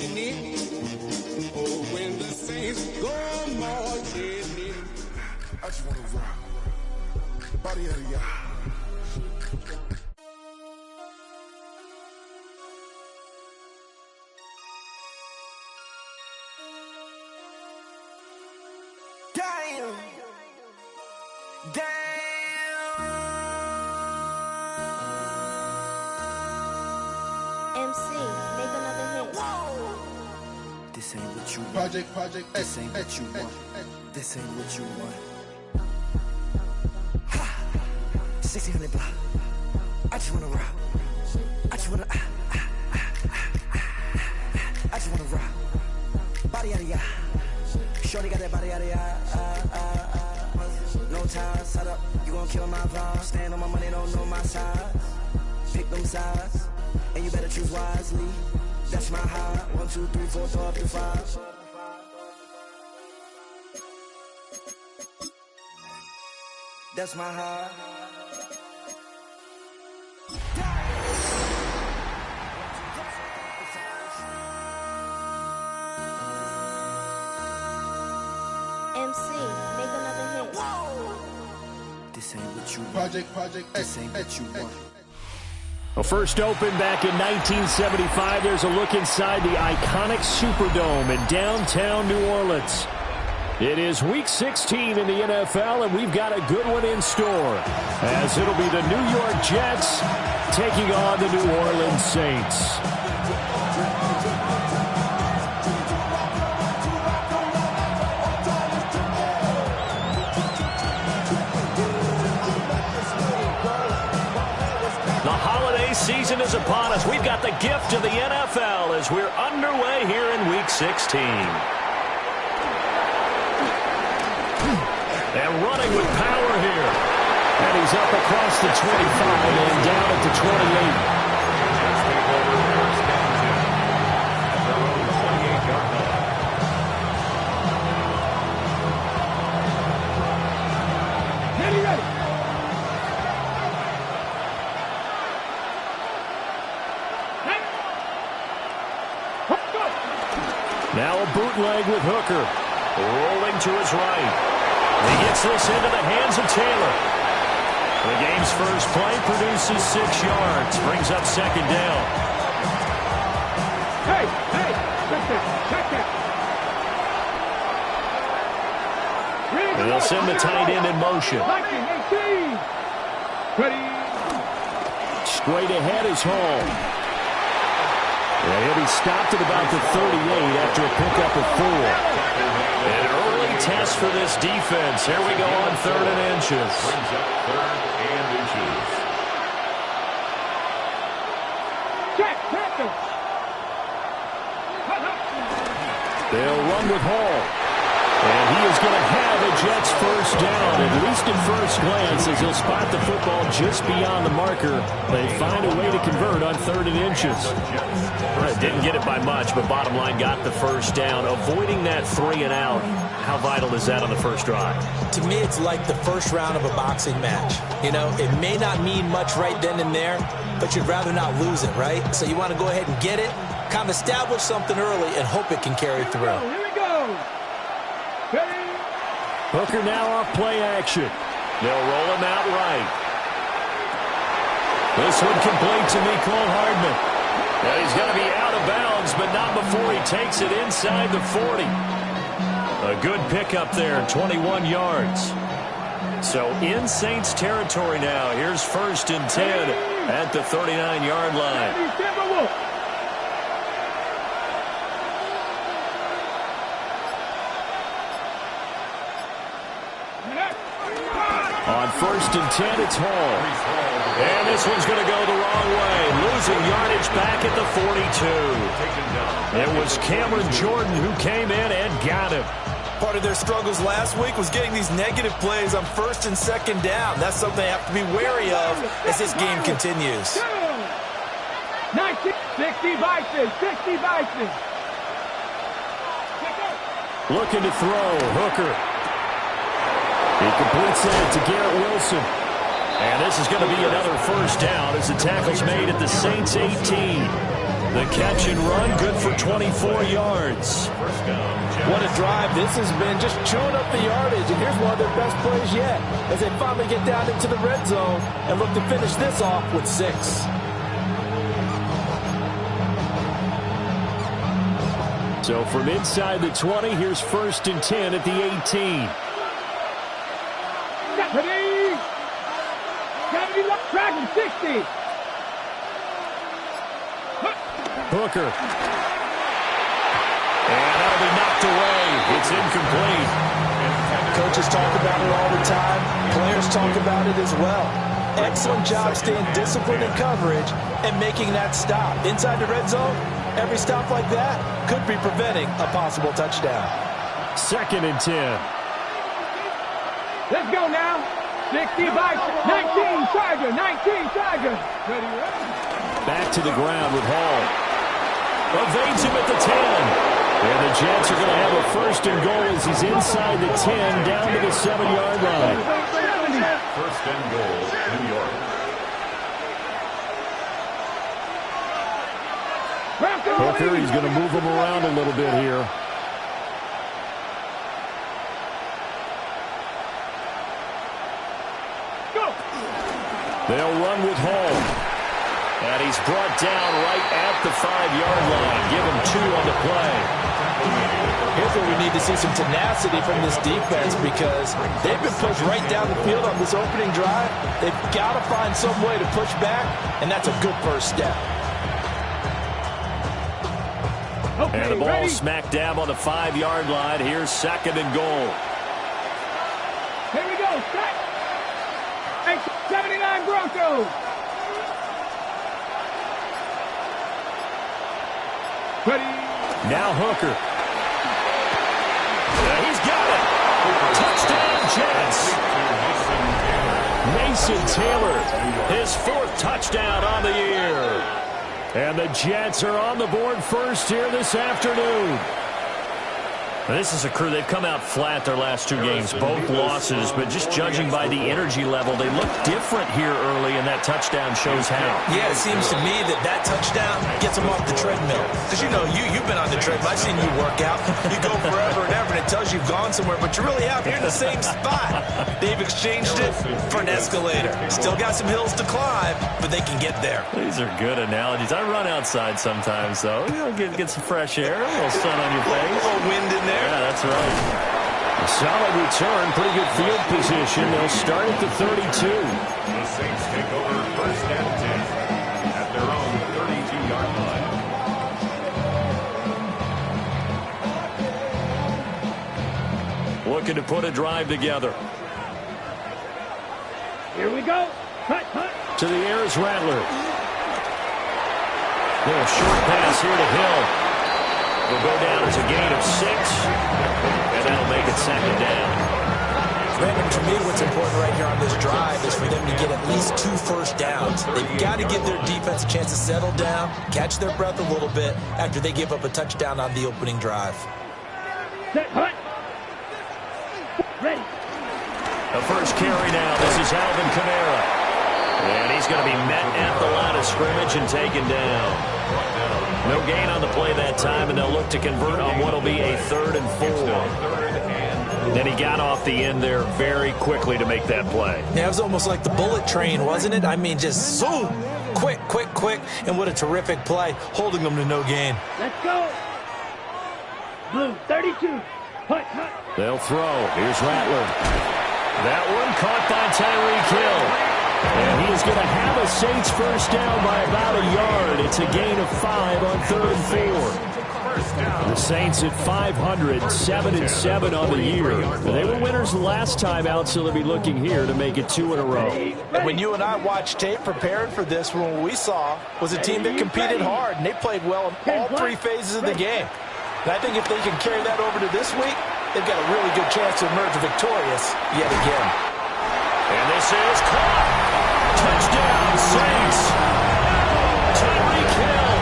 marching in. Oh, when the saints go marching in. I just want to rock. Body out of y'all. Damn. MC, make another hit. This ain't what you want. Project. This ain't what you want. This ain't what you want. 1600 block. I just wanna rock. I just wanna. I just wanna rock. Body out of ya. Shorty got that body out of ya. No time, set up. You gon' kill my vibe. Stand on my money, don't know my size. Pick them sides, and you better choose wisely. That's my high. 1, 2, 3, 4, throw up to 5. That's my high. MC, make another hit. This ain't what you want. Project. This ain't what you want. Well, first opened back in 1975. There's a look inside the iconic Superdome in downtown New Orleans. It is Week 16 in the NFL, and we've got a good one in store, as it'll be the New York Jets taking on the New Orleans Saints. Season is upon us. We've got the gift of the NFL as we're underway here in Week 16. And running with power here. And he's up across the 25 and down at the 28. Now a bootleg with Hooker. Rolling to his right. He gets this into the hands of Taylor. The game's first play produces 6 yards. Brings up second down. Hey, check that. And they'll send the tight end in motion. Ready. Straight ahead is Hall. And he'll be stopped at about the 38 after a pickup of 4. An early test for this defense. Here we go on 3rd and inches. Brings up 3rd and inches. Check. They'll run with Hall. And he is going to have a Jets first down, at least at first glance, as he'll spot the football just beyond the marker. They find a way to convert on 3rd and inches. Didn't get it by much, but bottom line got the first down. Avoiding that 3 and out, how vital is that on the first drive? To me, it's like the first round of a boxing match. You know, it may not mean much right then and there, but you'd rather not lose it, right? So you want to go ahead and get it, kind of establish something early, and hope it can carry through. Here we go. Ready. Hooker now off play action. They'll roll him out right. This one complete to Mecole Hardman. Now he's going to be out of bounds, but not before he takes it inside the 40. A good pickup there, 21 yards. So in Saints territory now. Here's 1st and 10 at the 39-yard line. On 1st and 10, it's Hall. And this one's going to go the wrong way. Losing yardage back at the 42. It was Cameron Jordan who came in and got him. Part of their struggles last week was getting these negative plays on 1st and 2nd down. That's something they have to be wary of as this game continues. 60 Bison. Looking to throw, Hooker. He completes that to Garrett Wilson. And this is going to be another first down as the tackle's made at the Saints 18. The catch and run, good for 24 yards. What a drive this has been, just chewing up the yardage. And here's one of their best plays yet, as they finally get down into the red zone and look to finish this off with 6. So from inside the 20, here's 1st and 10 at the 18. Deputy! Deputy left track and 60. Hooker. And that'll be knocked away. It's incomplete. Coaches talk about it all the time. Players talk about it as well. Excellent job staying disciplined in coverage and making that stop. Inside the red zone, every stop like that could be preventing a possible touchdown. 2nd and 10. Let's go now. 60 by 19 Charger. 19 Charger. Ready, ready. Back to the ground with Hall. Evades him at the 10. And the Jets are going to have a 1st and goal as he's inside the 10 down to the 7-yard line. 1st and goal, New York. Hooker, he's going to move him around a little bit here. Go. They'll run with Hall. And he's brought down right at the 5-yard line. Give him 2 on the play. Here's where we need to see some tenacity from this defense, because they've been pushed right down the field on this opening drive. They've got to find some way to push back, and that's a good first step. Okay, And the ball ready. smack dab on the 5-yard line. Here's 2nd and goal. Here we go. Set. 79 Broncos. Ready. Now Hooker. He's got it. Touchdown, Jets. Mason Taylor, his 4th touchdown on the year. And the Jets are on the board first here this afternoon. Now, this is a crew, they've come out flat their last 2 games, both losses, but just judging by the energy level, they look different here early, and that touchdown shows how. Yeah, it seems to me that touchdown gets them off the treadmill. Because, you know, you've been on the treadmill. I've seen you work out. You go forever and ever, and it tells you you've gone somewhere, but you're really out here in the same spot. They've exchanged it for an escalator. Still got some hills to climb, but they can get there. These are good analogies. I run outside sometimes, though. You know, get some fresh air, a little sun on your face. A little wind in there. Yeah, that's right. A solid return, pretty good field position. They'll start at the 32. The Saints take over 1st and 10 at their own 32-yard line. Looking to put a drive together. Here we go. Cut. To the air is Rattler. Little short pass here to Hill. Will go down as a gain of 6. And that'll make it 2nd down. Brandon, to me, what's important right here on this drive is for them to get at least 2 first downs. They've got to give their defense a chance to settle down, catch their breath a little bit after they give up a touchdown on the opening drive. Set. Hut. Ready. The first carry now. This is Alvin Kamara. And he's going to be met at the line of scrimmage and taken down. No gain on the play that time, and they'll look to convert on what will be a 3rd and 4. Then he got off the end there very quickly to make that play. Yeah, it was almost like the bullet train, wasn't it? I mean, just zoom, quick, and what a terrific play, holding them to no gain. Let's go. Blue 32. Hut. They'll throw. Here's Rattler. That one caught by Tyreek Hill. And he is going to have a Saints first down by about a yard. It's a gain of 5 on 3rd and 4. The Saints at 500, 7-7 on the year. They were winners last time out, so they'll be looking here to make it 2 in a row. And when you and I watched tape preparing for this, what we saw was a team that competed hard, and they played well in all 3 phases of the game. And I think if they can carry that over to this week, they've got a really good chance to emerge victorious yet again. And this is caught. Touchdown, Saints. Tyreek Hill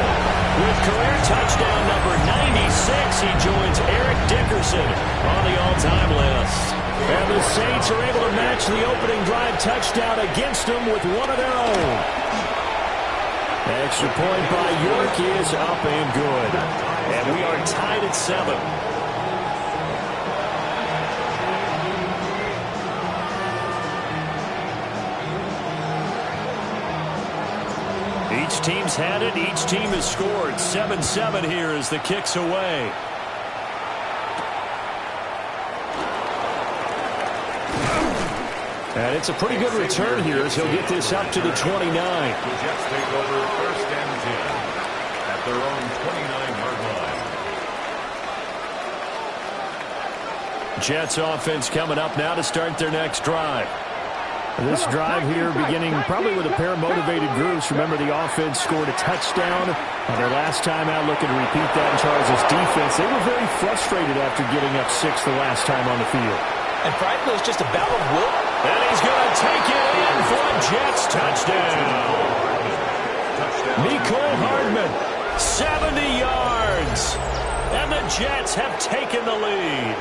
with career touchdown number 96. He joins Eric Dickerson on the all-time list. And the Saints are able to match the opening drive touchdown against them with one of their own. Extra point by York is up and good. And we are tied at 7. Each team's had it. Each team has scored. 7-7 here as the kick's away. And it's a pretty good return here as he'll get this up to the 29. The Jets take over 1st and 10 at their own 29-yard line. Jets offense coming up now to start their next drive. This drive here beginning probably with a pair of motivated groups. Remember, the offense scored a touchdown on their last time out, looking to repeat that in Charles' defense. They were very frustrated after giving up 6 the last time on the field. And frankly, it's just a battle of will. And he's going to take it in for a Jets touchdown. Mecole Hardman, 70 yards. And the Jets have taken the lead.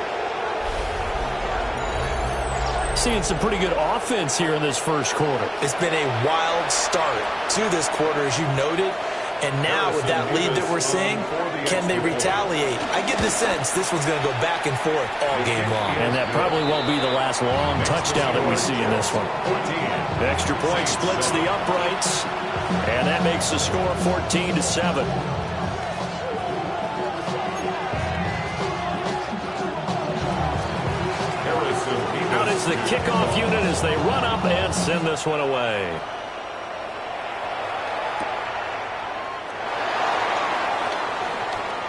Seeing some pretty good offense here in this first quarter. It's been a wild start to this quarter, as you noted. And now with that lead that we're seeing, can they retaliate? I get the sense this one's going to go back and forth all game long. And that probably won't be the last long touchdown that we see in this one. The extra point splits the uprights. And that makes the score 14-7. Out is the kickoff unit as they run up and send this one away.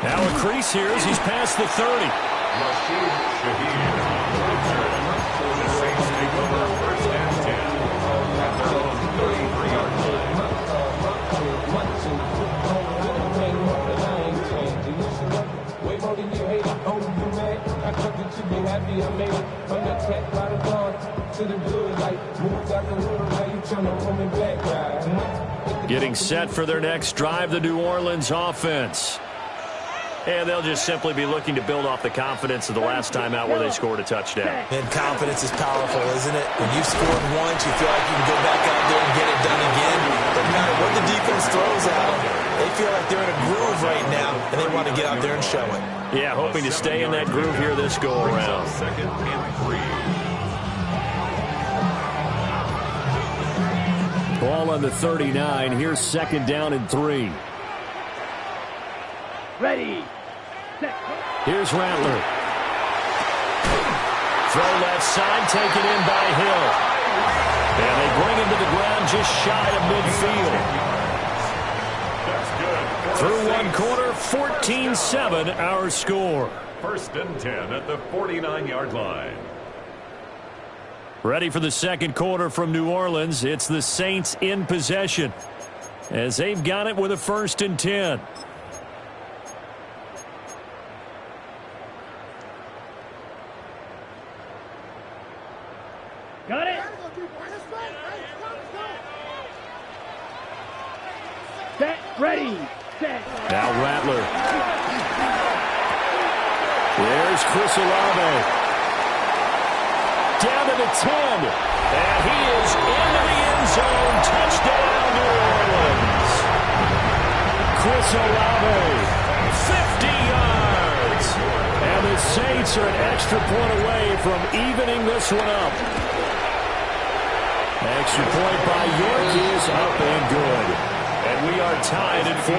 Now a crease here as he's past the 30. Rashid Shaheed. The Saints take over 1st and 10 at their own 33-yard line. Getting set for their next drive, the New Orleans offense. And they'll just simply be looking to build off the confidence of the last time out where they scored a touchdown. And confidence is powerful, isn't it? When you've scored once, you feel like you can go back out there and get it done again. Doesn't matter what the defense throws out. They feel like they're in a groove right now, and they want to get out there and show it. Yeah, hoping to stay in that groove here this go-around. 2nd and 3. Ball on the 39. Here's 2nd down and 3. Ready. Set. Here's Rattler. Throw left side, taken in by Hill. And they bring him to the ground just shy of midfield. That's good. Through one quarter, 14-7 our score. 1st and 10 at the 49-yard line. Ready for the second quarter from New Orleans. It's the Saints in possession as they've got it with a 1st and 10. Got it. Set. Ready. Set. Now Rattler. There's Chris Olave. Down to the 10. And he is into the end zone. Touchdown, New Orleans. Chris Olave, 50 yards. And the Saints are an extra point away from evening this one up. Extra point by York is up and good. And we are tied at 14.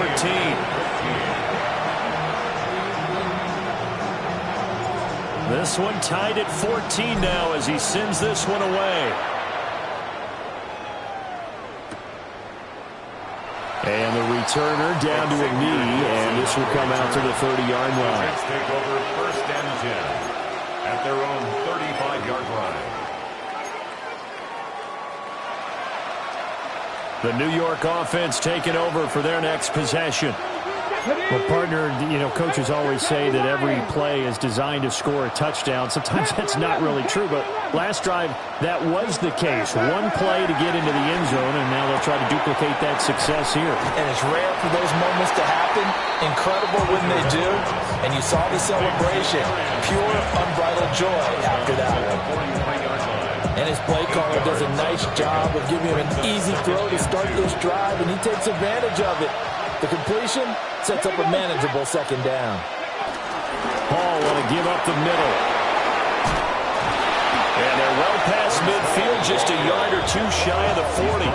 This one tied at 14 now as he sends this one away. And the returner down to a knee, and this will come out to the 30-yard line. Jets take over 1st and 10 at their own 35-yard line. The New York offense taking over for their next possession. Well, partner, coaches always say that every play is designed to score a touchdown. Sometimes that's not really true, but last drive, that was the case. One play to get into the end zone, and now they'll try to duplicate that success here. And it's rare for those moments to happen. Incredible when they do. And you saw the celebration. Pure, unbridled joy after that one. And his play caller does a nice job of giving him an easy throw to start this drive, and he takes advantage of it. The completion sets up a manageable second down. Hall want to give up the middle. And they're well past midfield, just a yard or two shy of the 40.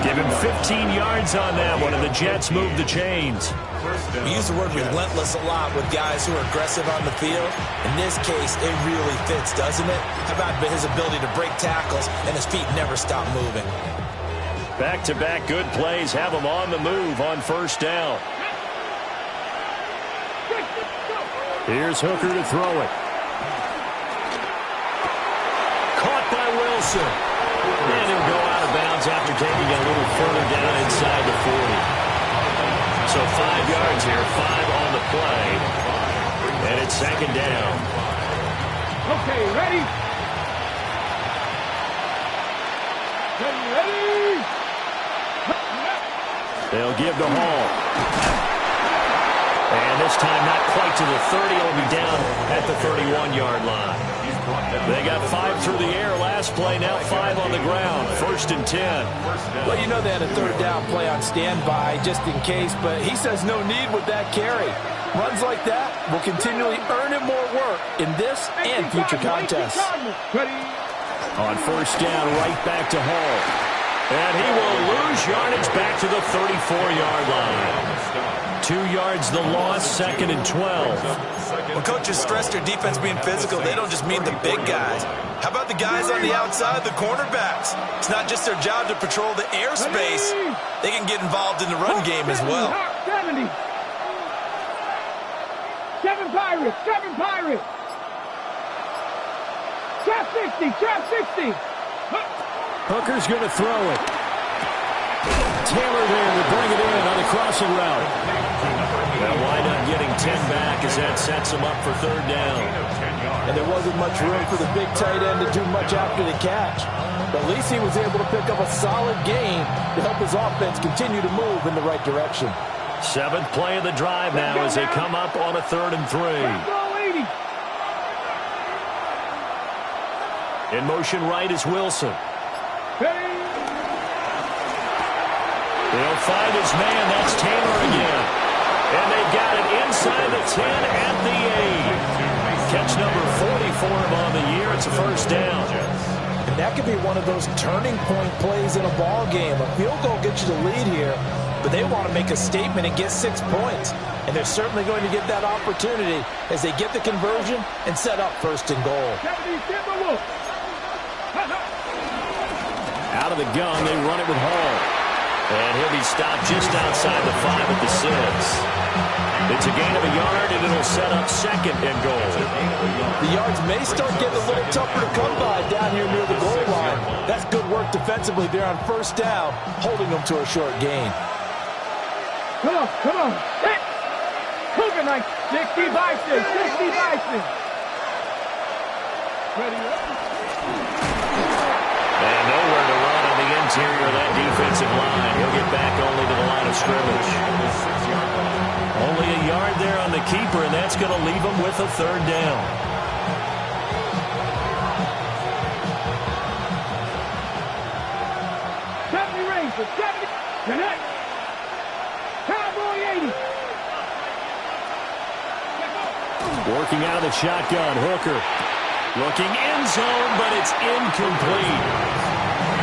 Give him 15 yards on that one, and the Jets move the chains. We use the word relentless a lot with guys who are aggressive on the field. In this case, it really fits, doesn't it? How about his ability to break tackles and his feet never stop moving? Back-to-back good plays have him on the move on first down. Here's Hooker to throw it. Caught by Wilson. And he'll go out of bounds after taking it a little further down inside the 40. So 5 yards here, 5 on the play. And it's second down. Okay, ready? Ready? They'll give to Hall. And this time not quite to the 30. It'll be down at the 31-yard line. They got 5 through the air last play, now 5 on the ground. 1st and 10. Well, you know they had a third down play on standby just in case, but he says no need with that carry. Runs like that will continually earn him more work in this and future contests. On first down, right back to Hall. And he will lose yardage back to the 34-yard line. 2 yards the loss, 2nd and 12. When coaches stress their defense being physical, they don't just mean the big guys. How about the guys on the outside, the cornerbacks? It's not just their job to patrol the airspace. They can get involved in the run game as well. 70. 7 Pirates, 7 Pirates. Trap 60, trap 60. Hooker's going to throw it. Taylor there to bring it in on the crossing route. Now wind up getting 10 back as that sets him up for third down. And there wasn't much room for the big tight end to do much after the catch. But at least he was able to pick up a solid gain to help his offense continue to move in the right direction. 7th play of the drive now as they come up on a 3rd and 3. In motion right is Wilson. They'll find his man. That's Taylor again. And they've got it inside the 10 at the 8. Catch number 40 for him on the year. It's a first down. And that could be one of those turning point plays in a ball game. A field goal gets you the lead here, but they want to make a statement and get 6 points. And they're certainly going to get that opportunity as they get the conversion and set up 1st and goal. Out of the gun, they run it with Hall. And he'll be stopped just outside the 5 at the 6. It's a gain of a yard, and it'll set up 2nd and goal. The yards may start getting a little tougher to come by down here near the goal line. That's good work defensively there on first down, holding them to a short gain. Come on, come on. Cougar like 60 Bison, 60 Bison. Ready up. And nowhere to run on the interior of that defensive line. He'll get back only to the line of scrimmage. Only a yard there on the keeper, and that's going to leave him with a 3rd down. For 70. Connect. Cowboy 80. Working out of the shotgun, Hooker. Looking end zone, but it's incomplete.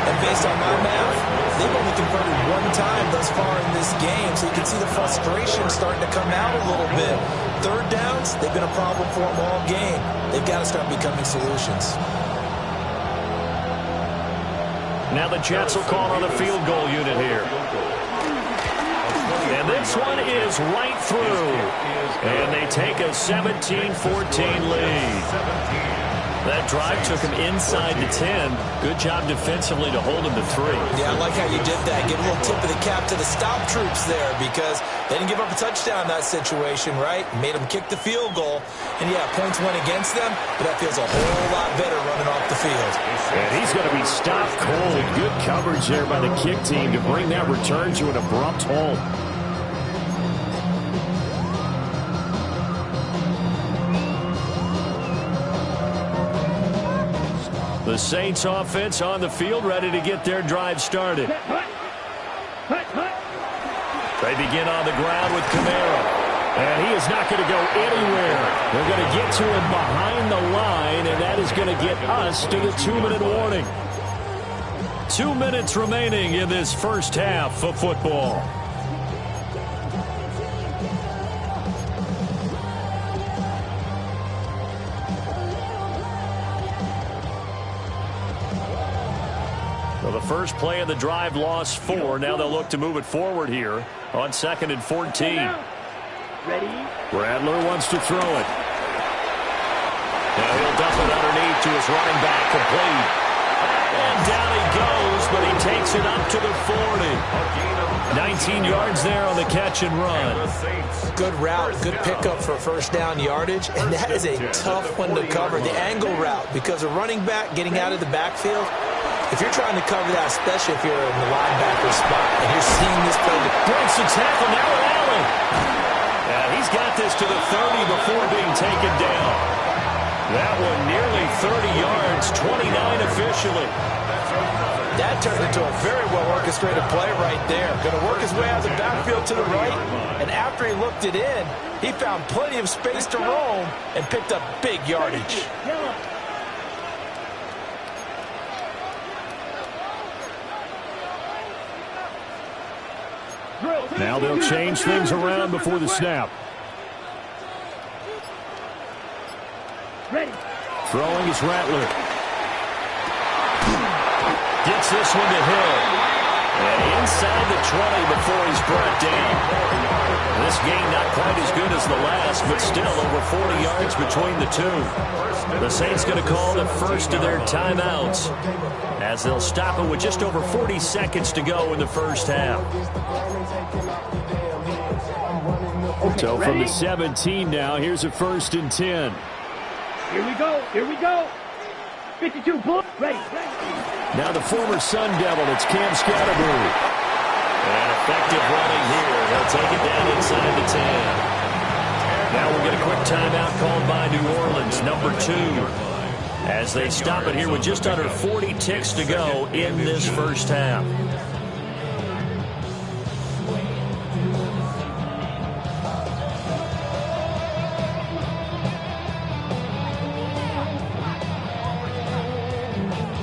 And based on my math, they've only converted 1 time thus far in this game, so you can see the frustration starting to come out a little bit. 3rd downs, they've been a problem for them all game. They've got to start becoming solutions. Now the Jets will call on the field goal unit here. And this one is right through. And they take a 17-14 lead. That drive took him inside the 10. Good job defensively to hold him to 3. Yeah, I like how you did that. Give a little tip of the cap to the stop troops there because they didn't give up a touchdown in that situation, right? Made them kick the field goal. And, yeah, points went against them, but that feels a whole lot better running off the field. And he's going to be stopped cold. Good coverage there by the kick team to bring that return to an abrupt halt. The Saints offense on the field, ready to get their drive started. They begin on the ground with Kamara. And he is not going to go anywhere. They're going to get to him behind the line, and that is going to get us to the 2-minute warning. 2 minutes remaining in this first half of football. Well, the first play of the drive lost 4. Now they'll look to move it forward here on 2nd and 14. Ready? Rattler wants to throw it. Now he'll dump it underneath to his running back, complete. And down he goes, but he takes it up to the 40. 19 yards there on the catch and run. Good route, good pickup for first down yardage, and that is a tough one to cover, the angle route, because a running back getting out of the backfield, if you're trying to cover that, especially if you're in the linebacker spot, and you're seeing this play. Breaks the tackle, now Allen. He's got this to the 30 before being taken down. That one nearly 30 yards, 29 officially. That turned into a very well-orchestrated play right there. Going to work his way out of the backfield to the right, and after he looked it in, he found plenty of space to roam and picked up big yardage. Now they'll change things around before the snap. Ready. Throwing is Rattler. Gets this one to Hill. And inside the 20 before he's brought down. This game not quite as good as the last, but still over 40 yards between the two. The Saints going to call the first of their timeouts as they'll stop it with just over 40 seconds to go in the first half. So from the 17 now, here's a 1st and 10. Here we go. Here we go. 52 bull. Ready. Now the former Sun Devil, it's Cam Scatterbury. And effective running here. They'll take it down inside the 10. Now we'll get a quick timeout called by New Orleans, number 2. As they stop it here with just under 40 ticks to go in this first half.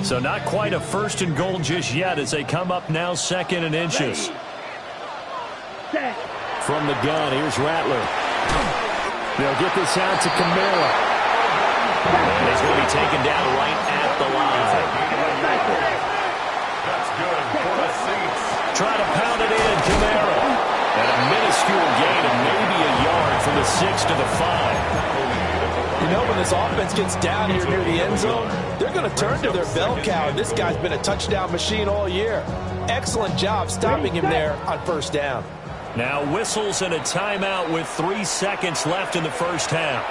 So not quite a 1st and goal just yet as they come up now 2nd and inches. From the gun, here's Rattler. They'll get this out to Kamara. And he's going to be taken down right at the line. That's good for the Saints. Try to pound it in, Kamara. And a minuscule gain of maybe a yard from the 6 to the 5. You know, when this offense gets down here near the end zone, they're going to turn to their bell cow. This guy's been a touchdown machine all year. Excellent job stopping him there on first down. Now whistles and a timeout with 3 seconds left in the first half.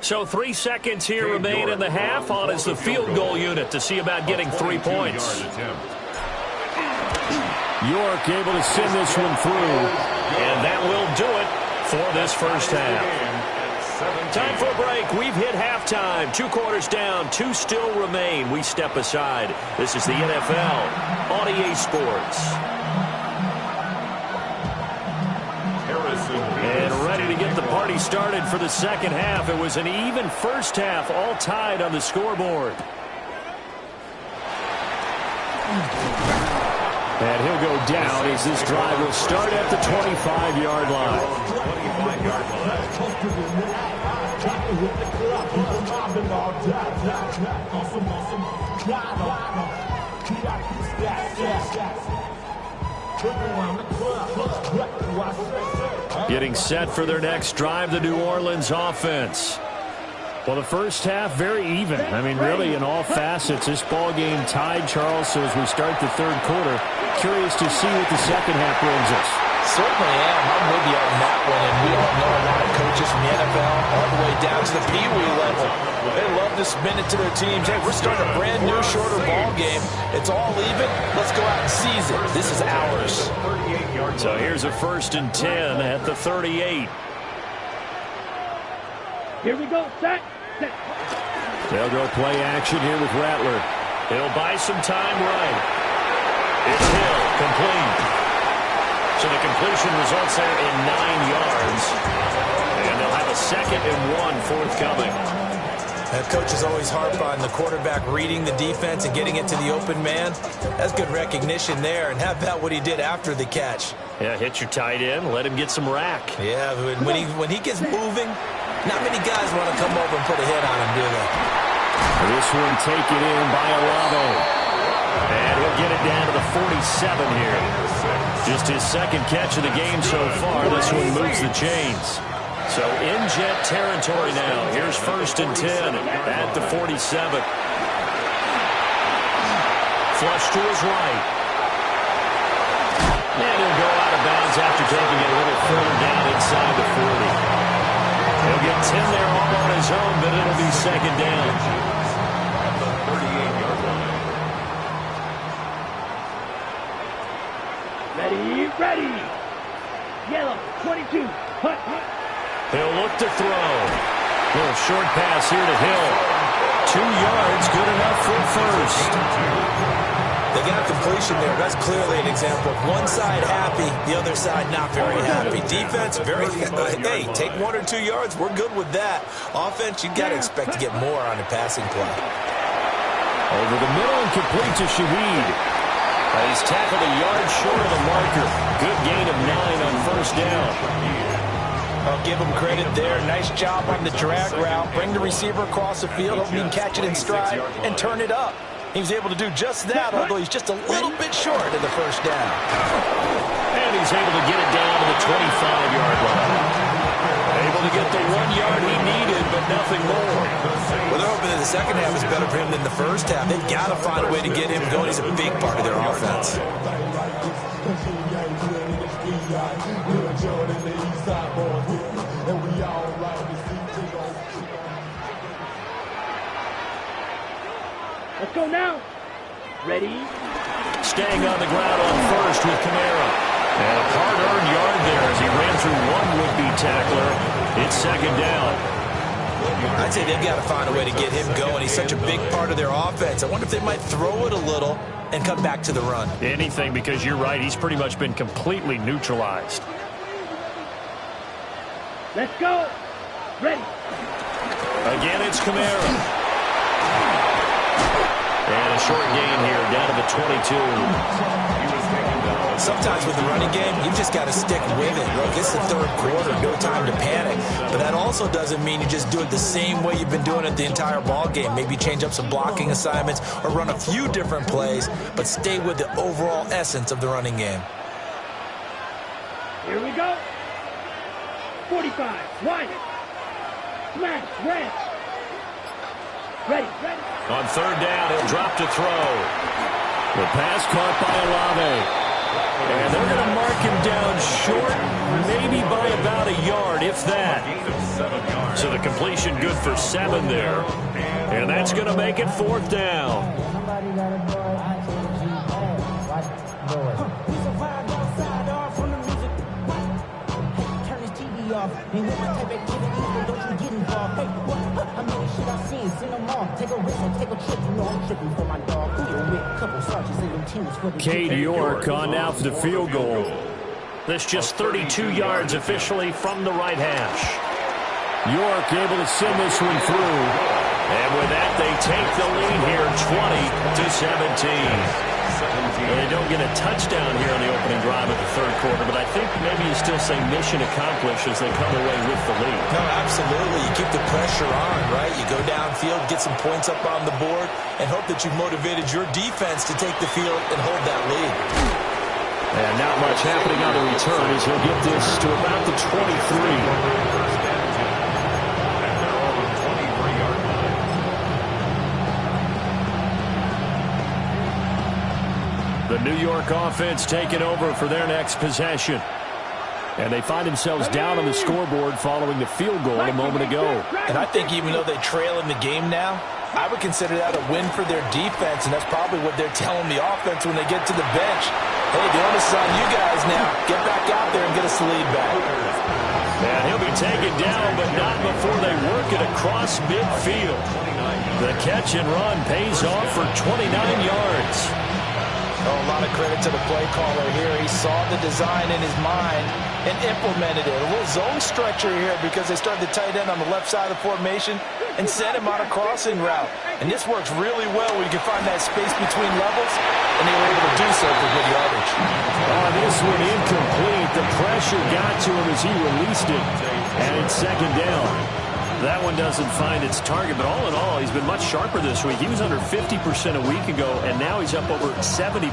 So 3 seconds here remain in the half. On is the field goal unit to see about getting 3 points. York able to send this one through. And that will do it for this first half. Time for a break. We've hit halftime. 2 quarters down. 2 still remain. We step aside. This is the NFL on EA Sports. And ready to get the party started for the second half. It was an even first half, all tied on the scoreboard. And he'll go down as this drive will start at the 25-yard line. Getting set for their next drive, the New Orleans offense. Well, the first half, very even. I mean, really, in all facets, this ball game tied, Charles. So as we start the third quarter, curious to see what the second half brings us. Certainly am. I'm with you on that one. And we all know a lot of coaches from the NFL all the way down to the Pee Wee level. They love to submit it to their teams. Hey, we're starting a brand new, shorter ball game. It's all even. Let's go out and seize it. This is ours. So here's a 1st and 10 at the 38. Here we go. Set. They'll go play action here with Rattler. He'll buy some time right. It's Hill, complete. So the completion results there in 9 yards. And they'll have a 2nd and 1 forthcoming. That coach is always harp on the quarterback reading the defense and getting it to the open man. That's good recognition there. And how about what he did after the catch? Yeah, hit your tight end, let him get some rack. Yeah, when he gets moving, not many guys want to come over and put a hit on him, do they? This one taken in by Olave. And he'll get it down to the 47 here. Just his 2nd catch of the game so far. This one moves the chains. So in Jet territory now. Here's 1st and 10 at the 47. Flush to his right. And he'll go out of bounds after taking it a little further down inside the 40. He'll get 10 there all on his own, but it'll be 2nd down. Ready. Yellow, 22. Hut. He'll look to throw. Little short pass here to Hill. 2 yards, good enough for 1st. They got completion there. That's clearly an example of one side happy, the other side not very happy. Defense, very, hey, take 1 or 2 yards. We're good with that. Offense, you got to expect to get more on a passing play. Over the middle and complete to Shaheed. He's tackled a yard short of the marker. Good gain of 9 on 1st down. I'll give him credit there. Nice job on the drag route. Bring the receiver across the field, hope he can catch it in stride and turn it up. He was able to do just that, although he's just a little bit short of the 1st down. And he's able to get it down to the 25-yard line. Able to get the 1 yard he needed, but nothing more. Well, they're hoping that the 2nd half is better for him than the 1st half. They've got to find a way to get him going. He's a big part of their offense. Let's go now. Ready. Staying on the ground on 1st with Kamara. And a hard-earned yard there as he ran through one would-be tackler. It's 2nd down. I'd say they've got to find a way to get him going. He's such a big part of their offense. I wonder if they might throw it a little and come back to the run. Anything, because you're right. He's pretty much been completely neutralized. Let's go. Ready. Again, it's Kamara. And a short gain here, down to the 22. Sometimes with the running game, you've just got to stick with it. Look, it's the 3rd quarter, no time to panic. But that also doesn't mean you just do it the same way you've been doing it the entire ball game. Maybe change up some blocking assignments or run a few different plays, but stay with the overall essence of the running game. Here we go. 45, wide. Smash, red. Ready. On 3rd down, he'll drop to throw. The pass caught by Olave. And they're going to mark him down short, maybe by about a yard, if that. So the completion good for 7 there. And that's going to make it 4th down. Cade York on now for the field goal. This just 32 yards officially from the right hash. York able to send this one through. And with that, they take the lead here 20-17. They don't get a touchdown here on the opening drive of the 3rd quarter, but I think maybe you still say mission accomplished as they come away with the lead. No, absolutely. You keep the pressure on, right? You go downfield, get some points up on the board, and hope that you've motivated your defense to take the field and hold that lead. And not much happening on the return as he'll get this to about the 23. The New York offense taking over for their next possession. And they find themselves down on the scoreboard following the field goal a moment ago. And I think even though they trail in the game now, I would consider that a win for their defense, and that's probably what they're telling the offense when they get to the bench. Hey, the onus is on you guys now. Get back out there and get us the lead back. And he'll be taken down, but not before they work it across midfield. The catch and run pays off for 29 yards. Oh, a lot of credit to the play caller here. He saw the design in his mind and implemented it. A little zone stretcher here because they started the tight end on the left side of the formation and sent him on a crossing route. And this works really well when you can find that space between levels, and they were able to do so for good yardage. Oh, this one incomplete. The pressure got to him as he released it, and it's second down. That one doesn't find its target, but all in all, he's been much sharper this week. He was under 50% a week ago, and now he's up over 70%.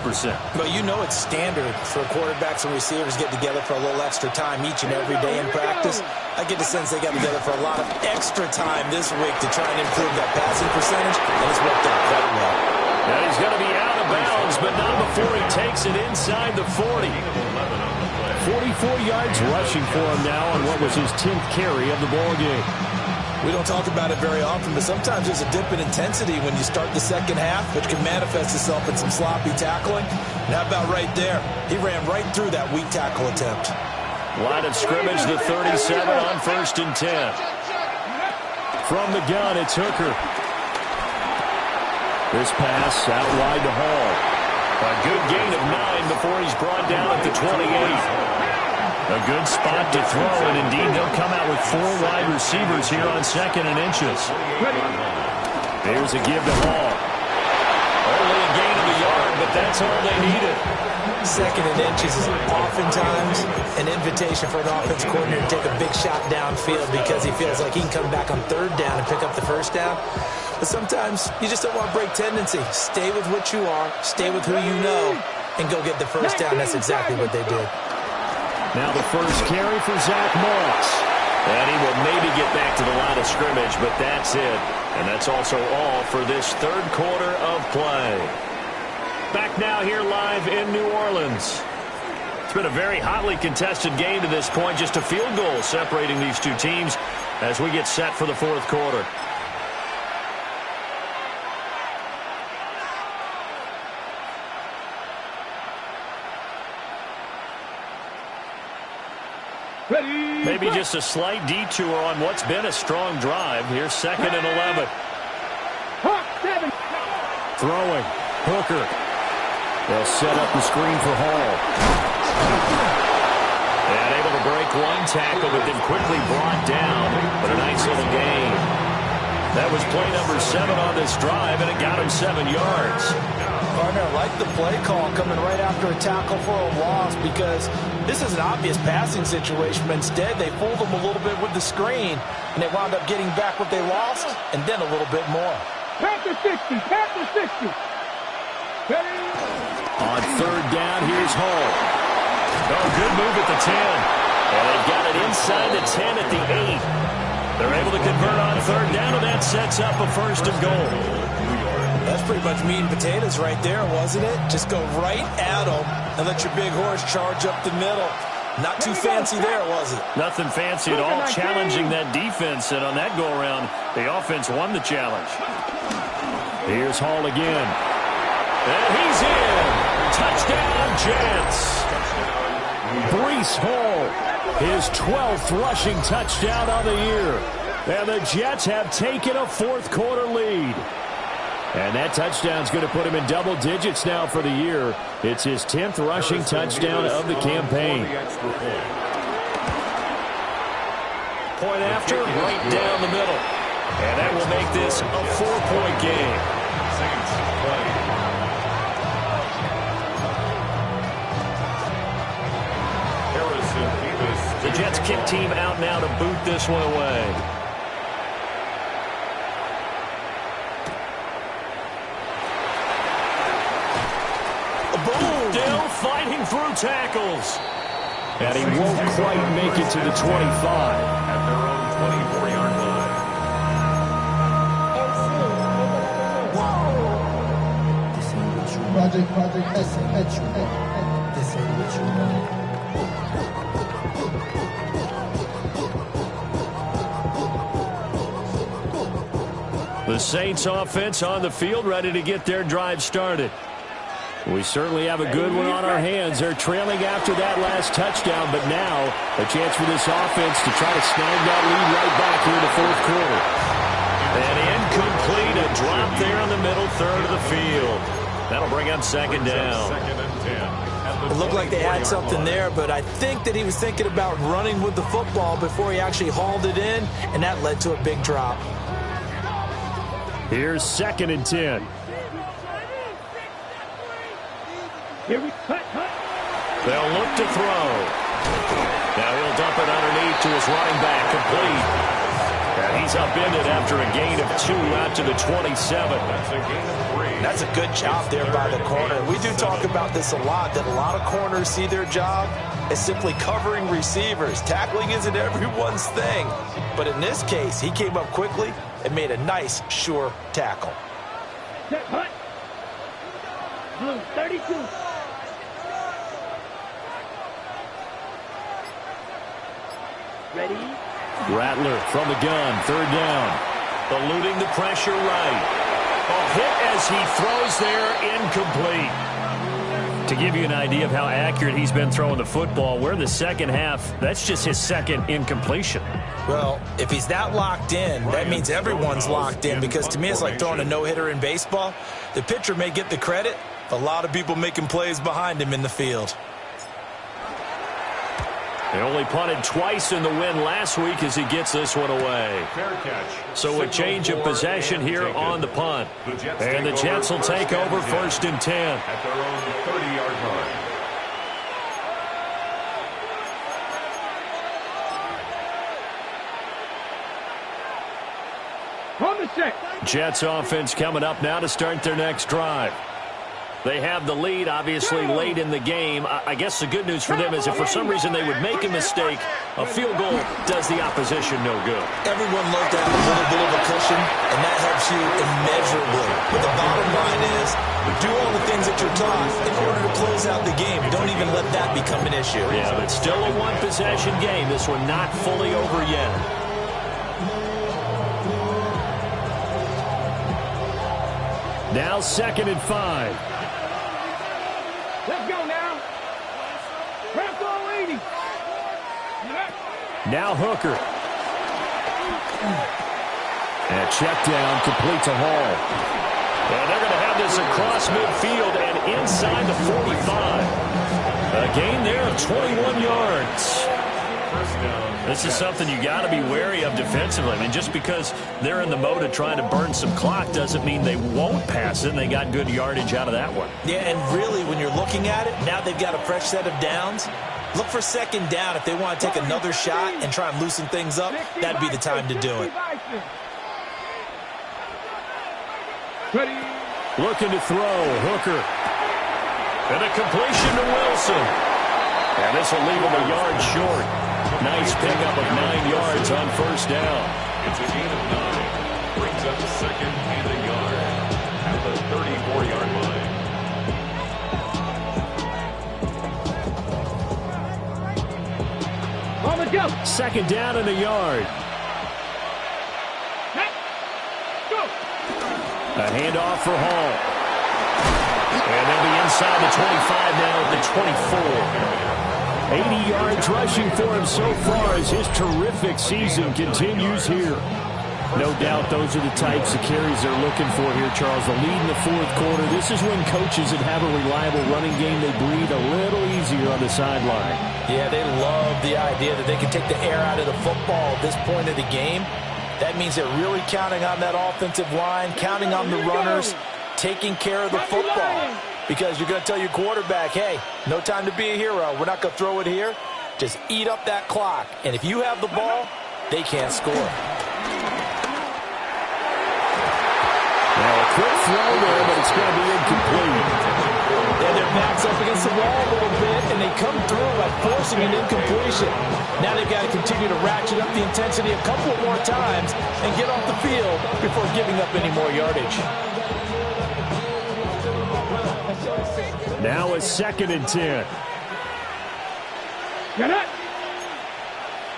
Well, you know it's standard for quarterbacks and receivers to get together for a little extra time each and every day in practice. I get the sense they got together for a lot of extra time this week to try and improve that passing percentage, and it's worked out quite well. Now he's going to be out of bounds, but not before he takes it inside the 40. 44 yards rushing for him now on what was his 10th carry of the ballgame. We don't talk about it very often, but sometimes there's a dip in intensity when you start the second half, which can manifest itself in some sloppy tackling. And how about right there? He ran right through that weak tackle attempt. Line of scrimmage, the 37 on 1st and 10. From the gun, it's Hooker. This pass out wide to Hall. A good gain of 9 before he's brought down at the 28. A good spot to throw, and indeed they'll come out with 4 wide receivers here on 2nd and inches. Here's a give to Hall. Only a gain of a yard, but that's all they needed. 2nd and inches is oftentimes an invitation for an offense coordinator to take a big shot downfield because he feels like he can come back on 3rd down and pick up the 1st down. But sometimes you just don't want to break tendency. Stay with what you are, stay with who you know, and go get the 1st down. That's exactly what they did. Now the first carry for Zach Moss. And he will maybe get back to the line of scrimmage, but that's it. And that's also all for this 3rd quarter of play. Back now here live in New Orleans. It's been a very hotly contested game to this point. Just a field goal separating these two teams as we get set for the 4th quarter. Maybe just a slight detour on what's been a strong drive. Here's 2nd and 11. Throwing. Hooker. They'll set up the screen for Hall. And able to break one tackle, but then quickly brought down. But a nice little gain. That was play number 7 on this drive, and it got him 7 yards. Partner, I like the play call coming right after a tackle for a loss because this is an obvious passing situation, but instead they fooled them a little bit with the screen, and they wound up getting back what they lost and then a little bit more. Panther 60, Panther 60. On 3rd down, here's Hall. Oh, good move at the 10. And they've got it inside the 10 at the 8. They're able to convert on 3rd down, and that sets up a 1st and goal. That's pretty much meat and potatoes right there, wasn't it? Just go right at them and let your big horse charge up the middle. Not too fancy there, was it? Nothing fancy at all, challenging that defense, and on that go-around, the offense won the challenge. Here's Hall again. And he's in. Touchdown, Jets. Breece Hall, his 12th rushing touchdown of the year. And the Jets have taken a 4th quarter lead. And that touchdown's going to put him in double digits now for the year. It's his 10th rushing touchdown of the campaign. Point after, right down the middle. And that will make this a 4-point game. The Jets kick team out now to boot this one away. Still fighting through tackles. And he won't quite make it to the 25. At their own 24-yard line. MC, make another hit. Project S, this ain't what you want. The Saints offense on the field, ready to get their drive started. We certainly have a good one on our hands. They're trailing after that last touchdown, but now a chance for this offense to try to snag that lead right back here in the fourth quarter. And incomplete, a drop there in the middle third of the field. That'll bring up second down. It looked like they had something there, but I think that he was thinking about running with the football before he actually hauled it in, and that led to a big drop. Here's 2nd and 10. Here we cut. They'll look to throw. Now he'll dump it underneath to his running back, complete. And he's upended after a gain of 2 out to the 27. That's a gain of 3. That's a good job there by the corner. We do talk about this a lot, that a lot of corners see their job as simply covering receivers. Tackling isn't everyone's thing. But in this case, he came up quickly and made a nice, sure tackle. Set, hut. Blue, 32. Ready? Rattler from the gun, 3rd down. Eluding the pressure right. A hit as he throws there, incomplete. To give you an idea of how accurate he's been throwing the football, we're in the second half. That's just his 2nd incompletion. Well, if he's that locked in, that means everyone's locked in, because to me it's like throwing a no-hitter in baseball. The pitcher may get the credit, a lot of people making plays behind him in the field. They only punted twice in the win last week as he gets this one away. Fair catch. So a change of possession here on the punt. And the Jets will take over 1st and 10. At their own 30-yard line. On the set. Jets offense coming up now to start their next drive. They have the lead, obviously, late in the game. I guess the good news for them is if for some reason they would make a mistake, a field goal does the opposition no good. Everyone loves to have a little bit of a cushion, and that helps you immeasurably. But the bottom line is, do all the things that you're taught in order to close out the game. Don't even let that become an issue. Yeah, but still a one-possession game. This one not fully over yet. Now 2nd and 5. Let's go now. Press on lady. Now Hooker. And a check down complete to Hall. And they're going to have this across midfield and inside the 45. A gain there of 21 yards. This is something you got to be wary of defensively. I mean, just because they're in the mode of trying to burn some clock doesn't mean they won't pass it, and they got good yardage out of that one. Yeah, and really, when you're looking at it, now they've got a fresh set of downs. Look for 2nd down. If they want to take another shot and try and loosen things up, that'd be the time to do it. Looking to throw, Hooker. And a completion to Wilson. And this will leave him a yard short. Nice pickup of 9 yards on 1st down. It's a gain of 9. Brings up 2nd and a yard at the 34-yard line. On the jump. 2nd down and a yard. Go. A handoff for Hall. And they'll be inside the 25 now at the 24. 80 yards rushing for him so far as his terrific season continues here. No doubt those are the types of carries they're looking for here, Charles. The lead in the fourth quarter. This is when coaches that have a reliable running game, they breathe a little easier on the sideline. Yeah, they love the idea that they can take the air out of the football at this point of the game. That means they're really counting on that offensive line, counting on the runners, taking care of the football. Because you're going to tell your quarterback, hey, no time to be a hero. We're not going to throw it here. Just eat up that clock. And if you have the ball, they can't score. Now a quick throw there, but it's going to be incomplete. And they're backs up against the wall a little bit, and they come through by forcing an incompletion. Now they've got to continue to ratchet up the intensity a couple more times and get off the field before giving up any more yardage. Now a 2nd and 10. Get it.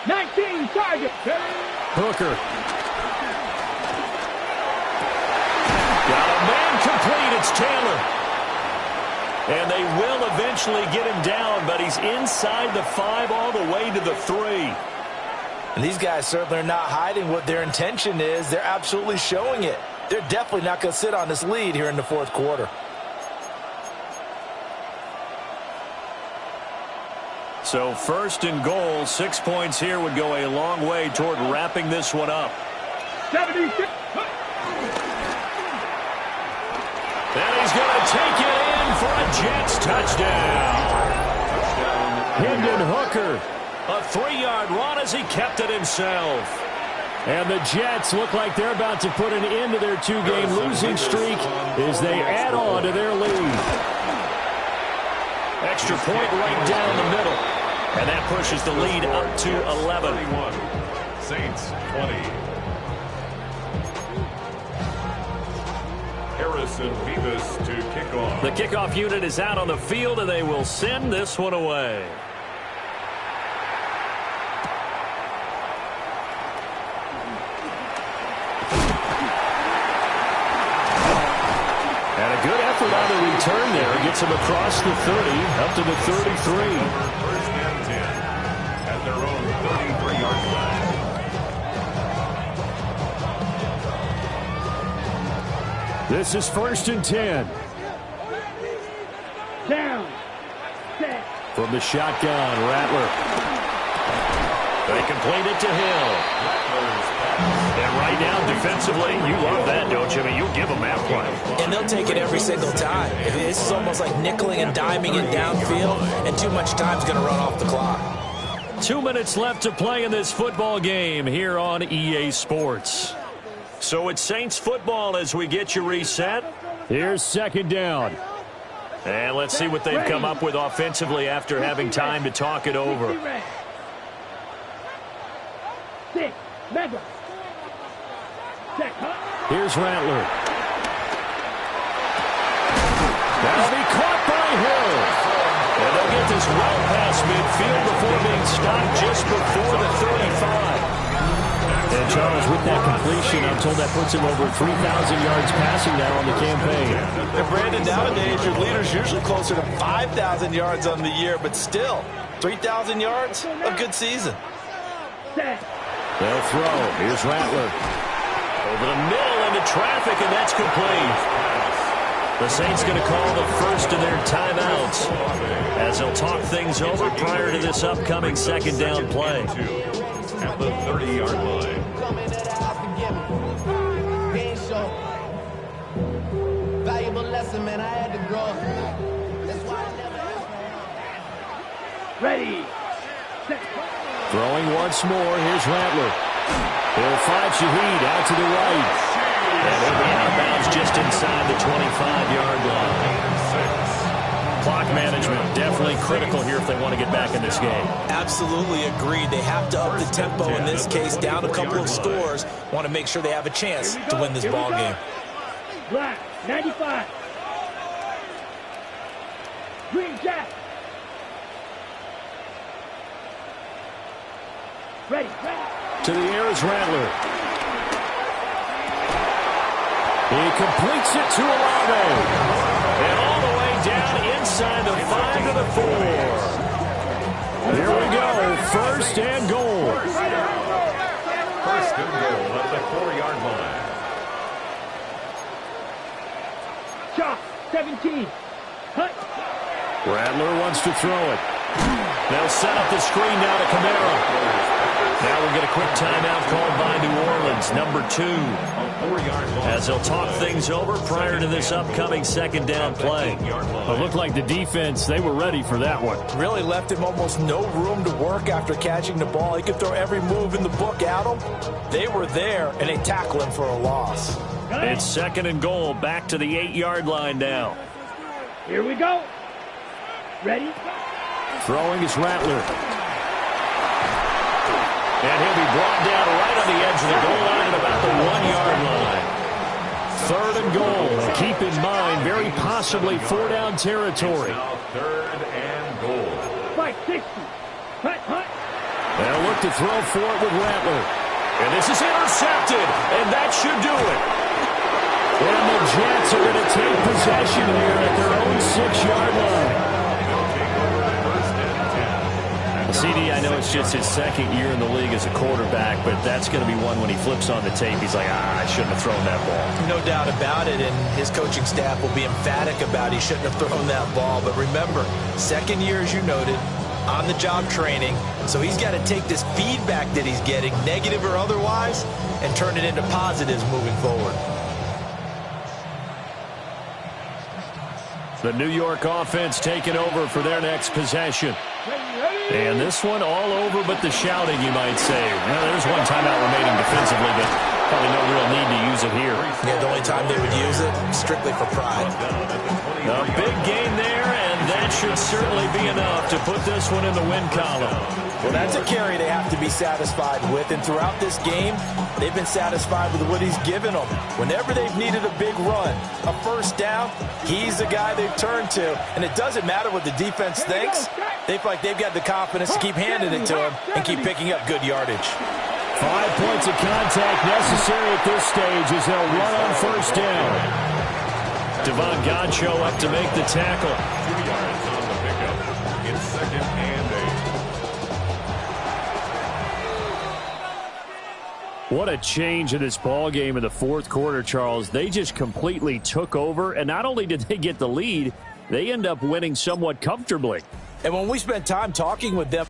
19 target. Hooker. It's Taylor. And they will eventually get him down, but he's inside the 5 all the way to the 3. And these guys certainly are not hiding what their intention is. They're absolutely showing it. They're definitely not going to sit on this lead here in the fourth quarter. So 1st and goal, 6 points here would go a long way toward wrapping this one up. 76. And he's going to take it in for a Jets touchdown. Hendon Hooker, a 3-yard run as he kept it himself. And the Jets look like they're about to put an end to their 2-game losing streak as they add on to their lead. Extra point right down the middle. And that pushes the lead up to 11. 21. Saints 20. Harrison Beavis to kick off. The kickoff unit is out on the field, and they will send this one away. And a good effort on the return there. Gets him across the 30, up to the 33. 1st and 10 at their own 33-yard line. This is 1st and 10. Down. Set. From the shotgun, Rattler. They complete it to Hill. And right now, defensively, you love that, don't you? I mean, you'll give them that play. And they'll take it every single time. This is almost like nickeling and diming it downfield, and too much time's going to run off the clock. 2 minutes left to play in this football game here on EA Sports. So it's Saints football as we get you reset. Here's 2nd down. And let's see what they've come up with offensively after having time to talk it over. 6. Mega. Here's Rattler. That'll be caught by Hill. And they'll get this well past midfield before being stopped just before the 35. And Charles, with that completion, I'm told that puts him over 3,000 yards passing now on the campaign. And Brandon, nowadays, your leader's usually closer to 5,000 yards on the year, but still, 3,000 yards, a good season. They'll throw. Here's Rattler. Over the middle into traffic, and that's complete. The Saints going to call the first of their timeouts as they'll talk things over prior to this upcoming 2nd down play. At the 30-yard line. Valuable lesson, man. I had to grow. That's why I never. Ready. Throwing once more. Here's Rattler. He'll find Shaheed out to the right. And he'll be out of bounds just inside the 25-yard line. Clock management definitely critical here if they want to get back in this game. Absolutely agreed. They have to up the tempo in this case, down a couple of scores. Want to make sure they have a chance to win this ball game. Black, 95. Green Jack. Ready. To the air is Rattler. He completes it to Olave. And all the way down inside the 5 to the 4. Here we go. 1st and goal. 1st and goal at the 4-yard line. Chop, 17. Hut. Rattler wants to throw it. They'll set up the screen now to Kamara. Now we'll get a quick timeout called by New Orleans, number 2. As they'll talk things over prior to this upcoming 2nd down play. It looked like the defense, they were ready for that one. Really left him almost no room to work after catching the ball. He could throw every move in the book at him. They were there, and they tackled him for a loss. It's 2nd and goal, back to the 8-yard line now. Here we go. Ready? Throwing is Rattler. And he'll be brought down right on the edge of the goal line at about the 1-yard line. 3rd and goal. And keep in mind, very possibly 4-down territory. 3rd and goal. 560. Hut. They'll look to throw for it with Rattler. And this is intercepted, and that should do it. And the Jets are going to take possession here at their own 6-yard line. CD, I know it's just his second year in the league as a quarterback, but that's going to be one when he flips on the tape. He's like, I shouldn't have thrown that ball. No doubt about it, and his coaching staff will be emphatic about he shouldn't have thrown that ball. But remember, second year, as you noted, on-the-job training, so he's got to take this feedback that he's getting, negative or otherwise, and turn it into positives moving forward. The New York offense taking over for their next possession. And this one all over but the shouting, you might say. Well, there's one timeout remaining defensively, but probably no real need to use it here. Yeah, the only time they would use it, strictly for pride. A big gain there, and that should certainly be enough to put this one in the win column. Well, that's a carry they have to be satisfied with, and throughout this game, they've been satisfied with what he's given them. Whenever they've needed a big run, a first down, he's the guy they've turned to. And it doesn't matter what the defense thinks. They feel like they've got the confidence to keep handing it to him and keep picking up good yardage. 5 points of contact necessary at this stage as they'll run on first down. Devon Godchaux up to make the tackle. 2 yards on the pickup. It's 2nd and 8. What a change in this ball game in the fourth quarter, Charles. They just completely took over, and not only did they get the lead, they end up winning somewhat comfortably. And when we spent time talking with them,